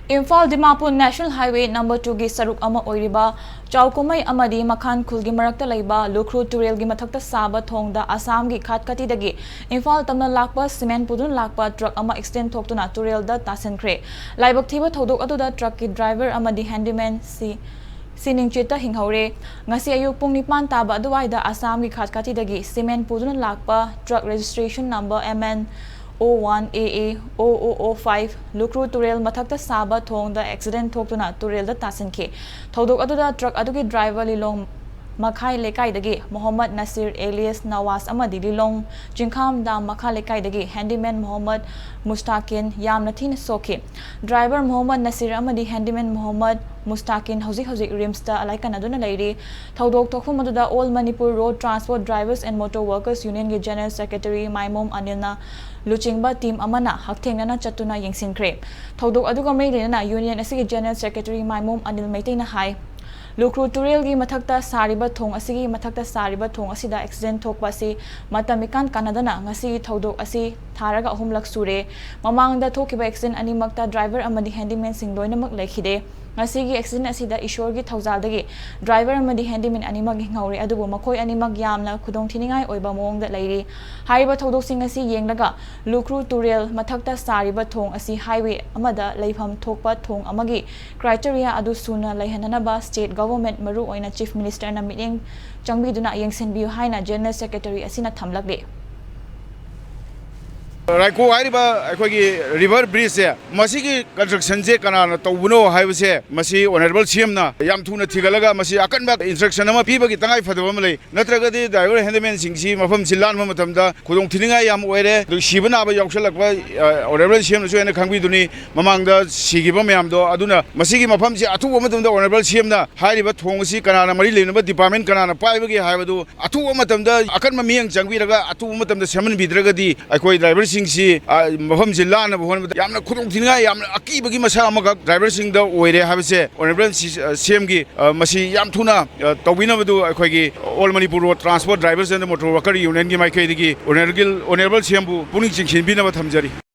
Imphal Dimapur National Highway number 2 gi saruk ama oiriba Chaukumai amadi Makhan Khulgi marakta laiba Likhru Turel gi mathakta saba thongda Assam gi khatkati dagi Imphal tamna lakpa cement pudun lakpa truck ama extend thoktuna Turel da tasenkhre laibak thiba thodok aduda truck ki driver amadi handyman Sining cheta hinghore ngasi ayuk pung nipan taba aduwaida Assam gi khatkati dagi cement pudun lakpa truck registration number MN 01AA 0005 Likhru Turel mathakta saba thongda accident thoktuna Turel da tasinke thodok aduda truck adugi driver lilong Makhai lekai dagi Muhammad Nasir alias Nawaz amadi lilong Jinkham da Makhai lekai dagi handyman Muhammad Mustakin yamna thin soke driver Muhammad Nasir amadi handyman Muhammad Mustakin hauzik rimsta alaikan aduna lairi thodok thokfum aduda All Manipur Road Transport Drivers and Motor Workers Union gi General Secretary Maimom Anilna Luchingba team amana hakthengna chatuna yengsinkre thodok aduga meilena union asigi General Secretary Maimom Anil Meiteina hai Likhru Turel gi mathakta sariba thong asigi mathakta sariba thong asida accident thokpa si matamikan kanadana ngasi thodok asi tharaga ahumlak sure mamangda thokiba accident animakta driver amadi handyman sing loinamak lekhide ngasi gi accident asida ishor gi thaujal dagi driver amadi handyman animak hingaure adubu makoi animak yamna khudong thiningai oiba mong da lairi haiba thodok sing asi yenglaga Likhru Turel mathakta sariba thong asi highway amada leifam thokpa thong amagi criteria adu suna laihananaba state government maru oina chief minister na meeting changbiduna yengsenbiu haina general secretary asina thamlakle Raiko hariba akhoi river bridge se masi ki construction je kana tawuno haiba se masi honorable CM na yam thuna thigalaga masi akanba instruction ama piba ki tangai phadaba malai natraga di driver handyman singsi mafam silan ma matamda khudong thininga yam oire du shibana ba yauksalakba honorable CM na soena khangbi duni mamangda sigiba mayam do aduna masi ki mafam si athu matamda honorable CM na hariba thong si kana na mari lenaba department kana na paiba ki haiba du athu matamda akanma miyang changbi raga athu matamda seman bidraga di akhoi driver si mafam jilla na bhon yamna khudong thinga yamna akibagi masa amaga driver sing da oire habse honorable CM gi masi yam thuna tawina badu akhoi gi All Manipur Road Transport Drivers and Motor Worker Union gi mai kai gi honorable CM bu puning chingsin bi na thamjari